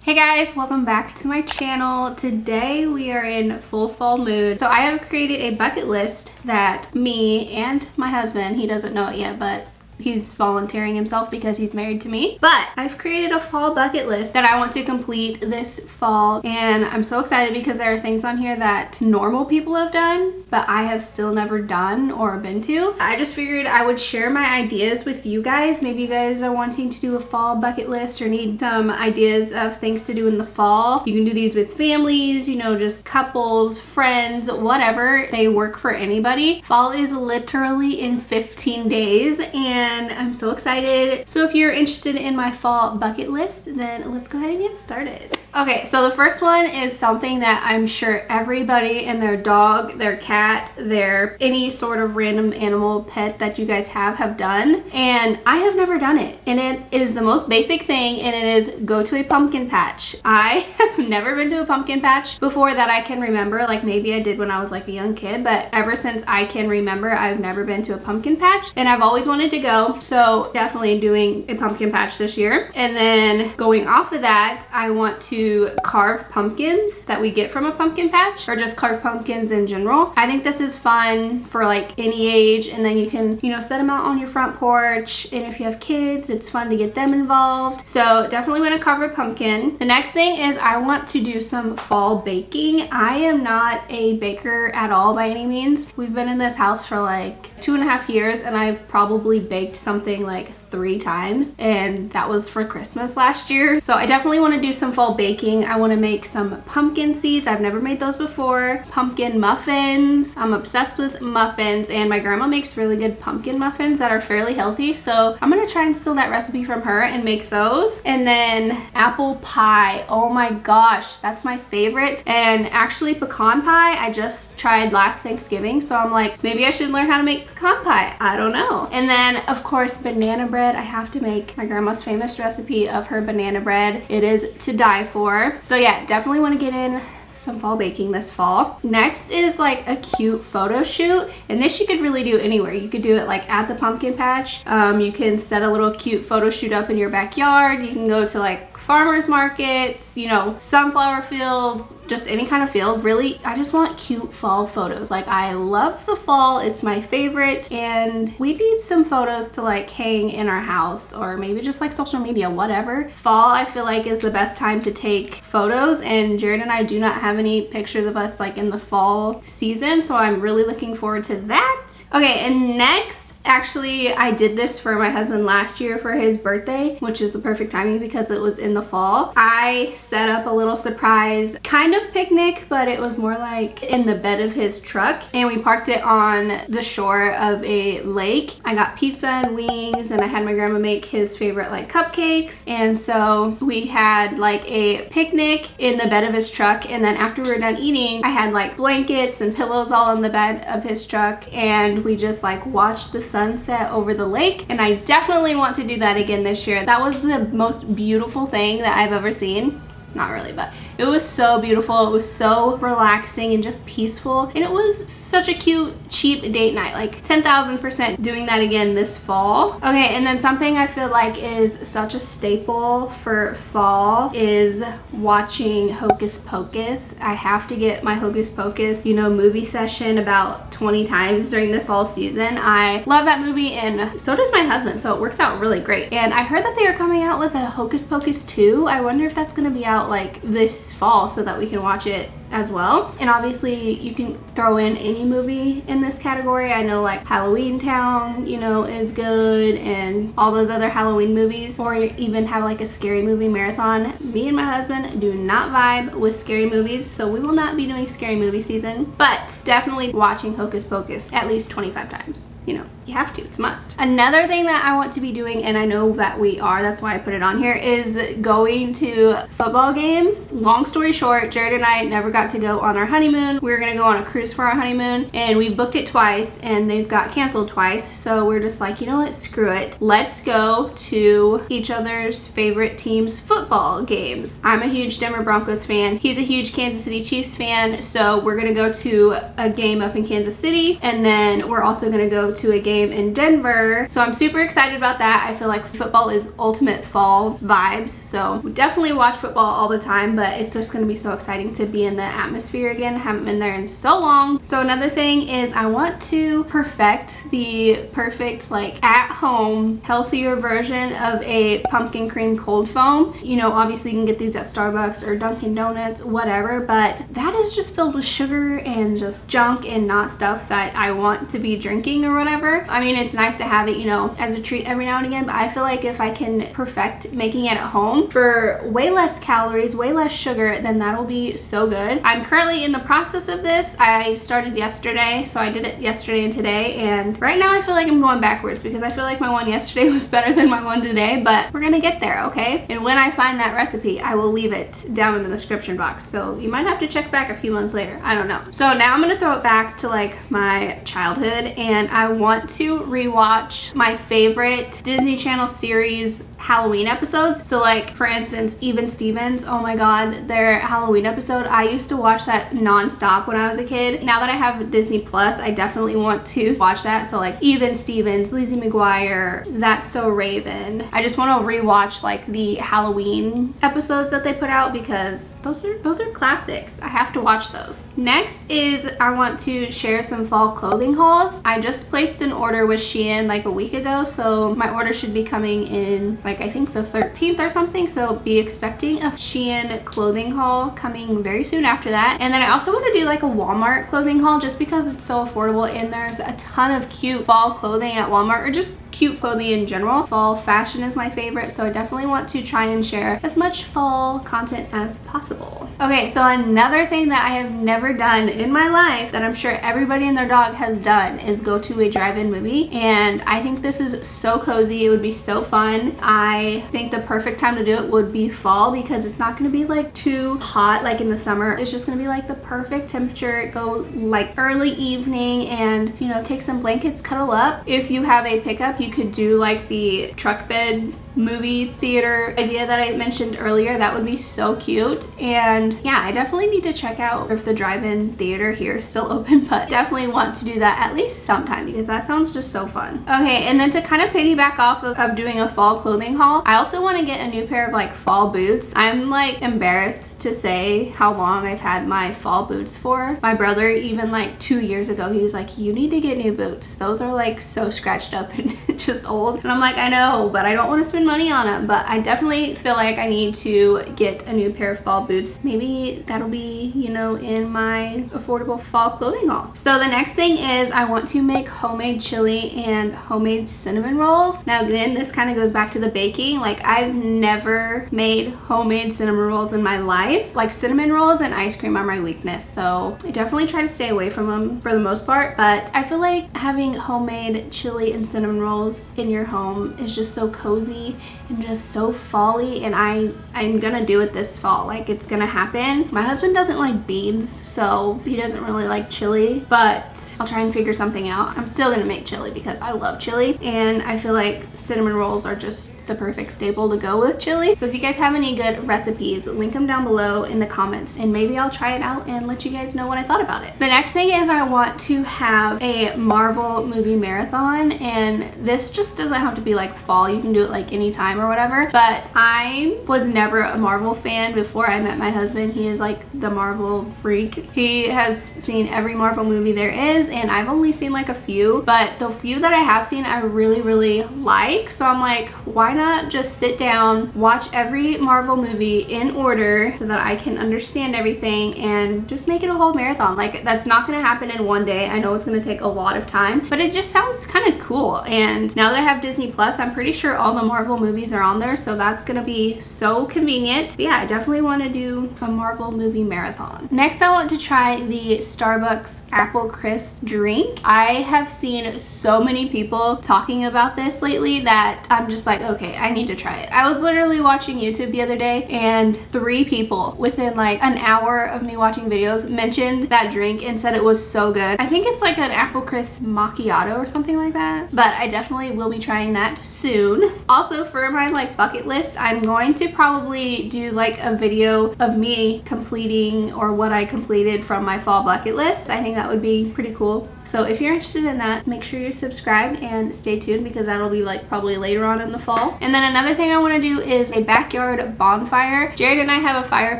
Hey guys, welcome back to my channel. Today we are in full fall mood. So I have created a bucket list that me and my husband, he doesn't know it yet, but he's volunteering himself because he's married to me. But I've created a fall bucket list that I want to complete this fall, and I'm so excited because there are things on here that normal people have done but I have still never done or been to. I just figured I would share my ideas with you guys. Maybe you guys are wanting to do a fall bucket list or need some ideas of things to do in the fall. You can do these with families, you know, just couples, friends, whatever. They work for anybody. Fall is literally in 15 days and I'm so excited. So if you're interested in my fall bucket list, then let's go ahead and get started. Okay, so the first one is something that I'm sure everybody and their dog, their cat, their any sort of random animal pet that you guys have done, and I have never done it. And it is the most basic thing, and it is go to a pumpkin patch. I have never been to a pumpkin patch before that I can remember. Like maybe I did when I was like a young kid, but ever since I can remember, I've never been to a pumpkin patch, and I've always wanted to go. So definitely doing a pumpkin patch this year. And then going off of that, I want to carve pumpkins that we get from a pumpkin patch, or just carve pumpkins in general. I think this is fun for like any age, and then you can, you know, set them out on your front porch, and if you have kids, it's fun to get them involved. So definitely want to carve a pumpkin. The next thing is I want to do some fall baking. I am not a baker at all by any means. We've been in this house for like 2.5 years, and I've probably baked something like 3 times, and that was for Christmas last year. So I definitely want to do some fall baking. I want to make some pumpkin seeds. I've never made those before. Pumpkin muffins. I'm obsessed with muffins, and my grandma makes really good pumpkin muffins that are fairly healthy. So I'm gonna try and steal that recipe from her and make those. And then apple pie. Oh my gosh, that's my favorite. And actually pecan pie I just tried last Thanksgiving, so I'm like, maybe I should learn how to make pecan pie. I don't know. And then of course banana bread. I have to make my grandma's famous recipe of her banana bread. It is to die for. So yeah, definitely want to get in some fall baking this fall. Next is like a cute photo shoot, and this you could really do anywhere. You could do it like at the pumpkin patch. You can set a little cute photo shoot up in your backyard. You can go to like farmers markets, you know, sunflower fields, just any kind of field. Really, I just want cute fall photos. Like I love the fall, it's my favorite, and we need some photos to like hang in our house, or maybe just like social media, whatever. Fall I feel like is the best time to take photos, and Jared and I do not have any pictures of us like in the fall season, so I'm really looking forward to that. Okay, and next, actually, I did this for my husband last year for his birthday, which is the perfect timing because it was in the fall. I set up a little surprise kind of picnic, but it was more like in the bed of his truck, and we parked it on the shore of a lake. I got pizza and wings, and I had my grandma make his favorite like cupcakes, and so we had like a picnic in the bed of his truck. And then after we were done eating, I had like blankets and pillows all in the bed of his truck, and we just like watched the sunset over the lake. And I definitely want to do that again this year. That was the most beautiful thing that I've ever seen. Not really, but it was so beautiful. It was so relaxing and just peaceful, and it was such a cute cheap date night. Like 10,000% doing that again this fall. Okay, and then something I feel like is such a staple for fall is watching Hocus Pocus. I have to get my Hocus Pocus, you know, movie session about 20 times during the fall season. I love that movie, and so does my husband, so it works out really great. And I heard that they are coming out with a Hocus Pocus 2. I wonder if that's gonna be out like this fall so that we can watch it as well. And obviously you can throw in any movie in this category. I know like Halloween Town, you know, is good, and all those other Halloween movies, or even have like a scary movie marathon. Me and my husband do not vibe with scary movies, so we will not be doing scary movie season, but definitely watching Hocus Pocus at least 25 times. You know, you have to, it's a must. Another thing that I want to be doing, and I know that we are, that's why I put it on here, is going to football games. Long story short, Jared and I never got got to go on our honeymoon. We were gonna go on a cruise for our honeymoon, and we booked it twice and they've got canceled twice. So we're just like, you know what, screw it. Let's go to each other's favorite team's football games. I'm a huge Denver Broncos fan. He's a huge Kansas City Chiefs fan. So we're gonna go to a game up in Kansas City, and then we're also gonna go to a game in Denver. So I'm super excited about that. I feel like football is ultimate fall vibes. So we definitely watch football all the time, but it's just gonna be so exciting to be in the atmosphere again. I haven't been there in so long. So another thing is I want to perfect the perfect like at home healthier version of a pumpkin cream cold foam. You know, obviously you can get these at Starbucks or Dunkin' Donuts, whatever, but that is just filled with sugar and just junk and not stuff that I want to be drinking or whatever. I mean, it's nice to have it, you know, as a treat every now and again, but I feel like if I can perfect making it at home for way less calories, way less sugar, then that'll be so good. I'm currently in the process of this. I started yesterday, so I did it yesterday and today, and right now I feel like I'm going backwards because I feel like my one yesterday was better than my one today, but we're gonna get there, okay? And when I find that recipe, I will leave it down in the description box, so you might have to check back a few months later. I don't know. So now I'm gonna throw it back to like my childhood, and I want to rewatch my favorite Disney Channel series Halloween episodes. So like for instance, Even Stevens, oh my god, their Halloween episode, I used to watch that non-stop when I was a kid. Now that I have Disney Plus, I definitely want to watch that. So like Even Stevens, Lizzie McGuire, That's So Raven. I just want to rewatch like the Halloween episodes that they put out because those are classics. I have to watch those. Next is I want to share some fall clothing hauls. I just placed an order with Shein like a week ago, so my order should be coming in like I think the 13th or something, so be expecting a Shein clothing haul coming very soon after that. And then I also want to do like a Walmart clothing haul just because it's so affordable, and there's a ton of cute fall clothing at Walmart, or just cute clothing in general. Fall fashion is my favorite, so I definitely want to try and share as much fall content as possible. Okay, so another thing that I have never done in my life that I'm sure everybody and their dog has done is go to a drive-in movie, and I think this is so cozy. It would be so fun. I think the perfect time to do it would be fall because it's not going to be like too hot like in the summer. It's just going to be like the perfect temperature. Go like early evening and, you know, take some blankets, cuddle up. If you have a pickup, you could do like the truck bed movie theater idea that I mentioned earlier. That would be so cute. And yeah, I definitely need to check out if the drive-in theater here is still open, but definitely want to do that at least sometime because that sounds just so fun. Okay, and then to kind of piggyback off of doing a fall clothing haul, I also want to get a new pair of like fall boots. I'm like embarrassed to say how long I've had my fall boots for. My brother, even like 2 years ago, he was like, you need to get new boots. Those are like so scratched up and just old. And I'm like, I know, but I don't want to spend money on them. But I definitely feel like I need to get a new pair of fall boots. Maybe that'll be, you know, in my affordable fall clothing haul. So the next thing is I want to make homemade chili and homemade cinnamon rolls. Now again, this kind of goes back to the baking. Like I've never made homemade cinnamon rolls in my life. Like cinnamon rolls and ice cream are my weakness, so I definitely try to stay away from them for the most part. But I feel like having homemade chili and cinnamon rolls in your home is just so cozy and just so fall-y, and I'm gonna do it this fall. Like it's gonna happen. My husband doesn't like beans, so he doesn't really like chili, but I'll try and figure something out. I'm still gonna make chili because I love chili, and I feel like cinnamon rolls are just the perfect staple to go with chili. So if you guys have any good recipes, link them down below in the comments, and maybe I'll try it out and let you guys know what I thought about it. The next thing is I want to have a Marvel movie marathon, and this just doesn't have to be like fall. You can do it like anytime or whatever, but I was never a Marvel fan before I met my husband. He is like the Marvel freak. He has seen every Marvel movie there is, and I've only seen like a few, but the few that I have seen I really like. So I'm like, why not just sit down, watch every Marvel movie in order so that I can understand everything and just make it a whole marathon. Like that's not gonna happen in one day. I know it's gonna take a lot of time, but it just sounds kind of cool. And now that I have Disney Plus, I'm pretty sure all the Marvel movies are on there, so that's gonna be so convenient. But yeah, I definitely want to do a Marvel movie marathon. Next, I want to try the Starbucks apple crisp drink. I have seen so many people talking about this lately that I'm just like, okay, Okay, I need to try it. I was literally watching YouTube the other day and 3 people within like an hour of me watching videos mentioned that drink and said it was so good. I think it's like an apple crisp macchiato or something like that, but I definitely will be trying that soon. Also, for my like bucket list, I'm going to probably do like a video of me completing or what I completed from my fall bucket list. I think that would be pretty cool. So if you're interested in that, make sure you're subscribed and stay tuned because that'll be like probably later on in the fall. And then another thing I want to do is a backyard bonfire. Jared and I have a fire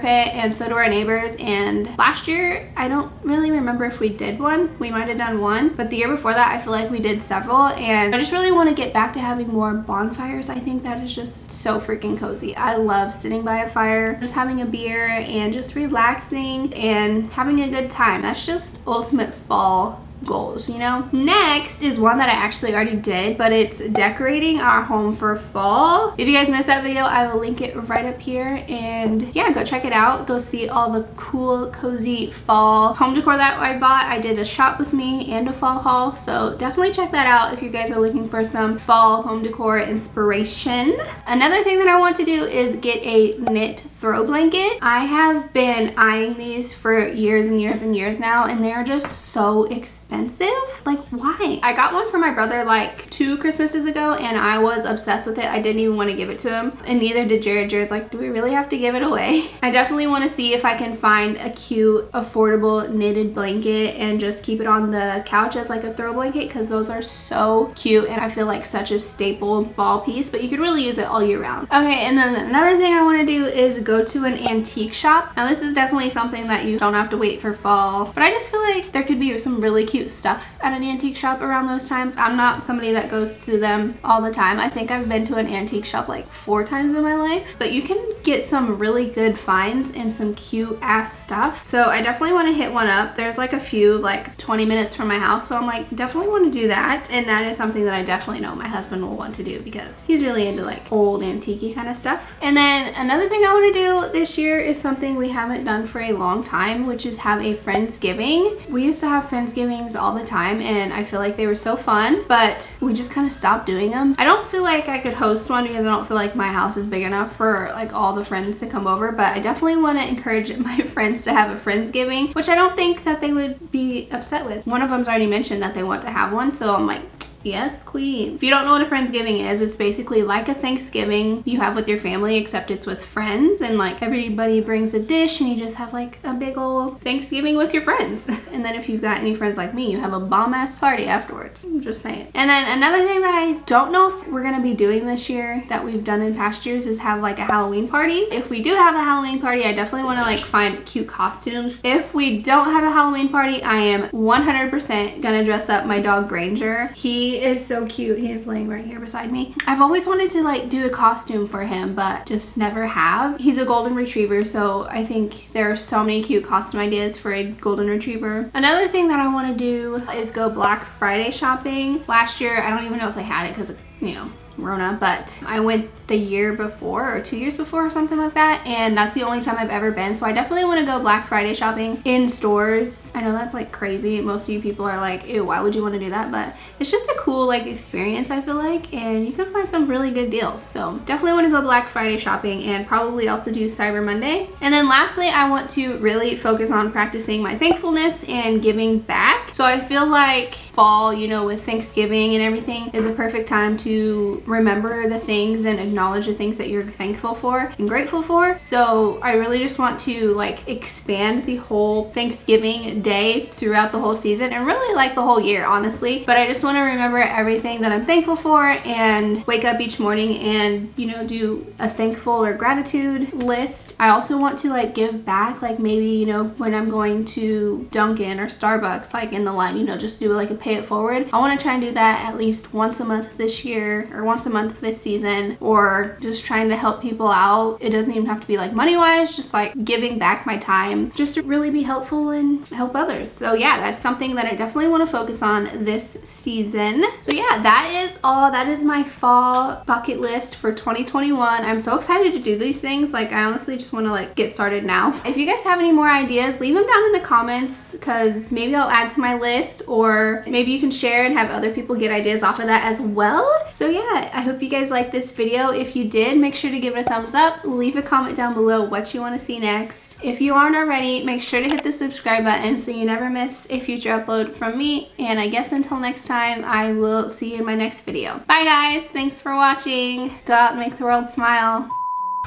pit and so do our neighbors, and last year I don't really remember if we did one. We might have done one, but the year before that I feel like we did several, and I just really want to get back to having more bonfires. I think that is just so freaking cozy. I love sitting by a fire, just having a beer and just relaxing and having a good time. That's just ultimate fall goals, you know? Next is one that I actually already did, but it's decorating our home for fall. If you guys missed that video, I will link it right up here, and yeah, go check it out. Go see all the cool, cozy fall home decor that I bought. I did a shop with me and a fall haul, so definitely check that out if you guys are looking for some fall home decor inspiration. Another thing that I want to do is get a knit throw blanket. I have been eyeing these for years and years and years now, and they're just so expensive. Like, why? I got one for my brother like 2 Christmases ago and I was obsessed with it. I didn't even want to give it to him, and neither did Jared. Jared's like, do we really have to give it away? I definitely want to see if I can find a cute, affordable knitted blanket and just keep it on the couch as like a throw blanket, because those are so cute and I feel like such a staple fall piece, but you could really use it all year round. Okay, and then another thing I want to do is go to an antique shop. Now this is definitely something that you don't have to wait for fall, but I just feel like there could be some really cute stuff at an antique shop around those times. I'm not somebody that goes to them all the time. I think I've been to an antique shop like 4 times in my life, but you can get some really good finds and some cute ass stuff. So I definitely want to hit one up. There's like a few like 20 minutes from my house, so I'm like definitely want to do that, and that is something that I definitely know my husband will want to do because he's really into like old antique kind of stuff. And then another thing I want to do this year is something we haven't done for a long time, which is have a friendsgiving. We used to have friendsgivings all the time and I feel like they were so fun, but we just kind of stopped doing them. I don't feel like I could host one because I don't feel like my house is big enough for like all the friends to come over, but I definitely want to encourage my friends to have a friendsgiving, which I don't think that they would be upset with. One of them's already mentioned that they want to have one, so I'm like, yes, queen. If you don't know what a Friendsgiving is, it's basically like a Thanksgiving you have with your family, except it's with friends, and like everybody brings a dish and you just have like a big old Thanksgiving with your friends. And then if you've got any friends like me, you have a bomb ass party afterwards. I'm just saying. And then another thing that I don't know if we're gonna be doing this year that we've done in past years is have like a Halloween party. If we do have a Halloween party, I definitely want to like find cute costumes. If we don't have a Halloween party, I am 100% gonna dress up my dog Granger. He is so cute. He is laying right here beside me. I've always wanted to like do a costume for him, but just never have. He's a golden retriever, so I think there are so many cute costume ideas for a golden retriever. Another thing that I want to do is go Black Friday shopping. Last year, I don't even know if they had it because, you know, Rona, but I went the year before or 2 years before or something like that, and that's the only time I've ever been, so I definitely want to go Black Friday shopping in stores. I know that's like crazy. Most of you people are like, ew, why would you want to do that? But it's just a cool like experience, I feel like, and you can find some really good deals. So definitely want to go Black Friday shopping and probably also do Cyber Monday. And then lastly, I want to really focus on practicing my thankfulness and giving back. So I feel like fall, you know, with Thanksgiving and everything, is a perfect time to remember the things and acknowledge the things that you're thankful for and grateful for. So I really just want to like expand the whole Thanksgiving day throughout the whole season, and really like the whole year, honestly. But I just want to remember everything that I'm thankful for and wake up each morning and, you know, do a thankful or gratitude list. I also want to like give back, like maybe, you know, when I'm going to Dunkin' or Starbucks, like in the line, you know, just do like a pay it forward. I want to try and do that at least once a month this year, or once a month this season, or just trying to help people out. It doesn't even have to be like money wise, just like giving back my time just to really be helpful and help others. So yeah, that's something that I definitely want to focus on this season. So yeah, that is all. That is my fall bucket list for 2021. I'm so excited to do these things. Like, I honestly just want to like get started now. If you guys have any more ideas, leave them down in the comments, because maybe I'll add to my list, or maybe maybe you can share and have other people get ideas off of that as well. So yeah, I hope you guys liked this video. If you did, make sure to give it a thumbs up. Leave a comment down below what you want to see next. If you aren't already, make sure to hit the subscribe button so you never miss a future upload from me. And I guess until next time, I will see you in my next video. Bye guys, thanks for watching. Go out and make the world smile.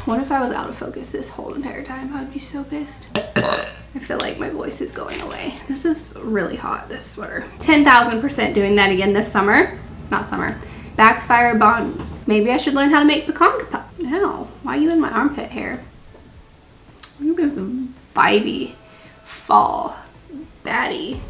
What if I was out of focus this whole entire time? I'd be so pissed. I feel like my voice is going away. This is really hot, this sweater. 10,000% doing that again this summer. Not summer. Backfire bond. Maybe I should learn how to make pecan pie. No, why are you in my armpit hair? Look at this vibey fall baddie.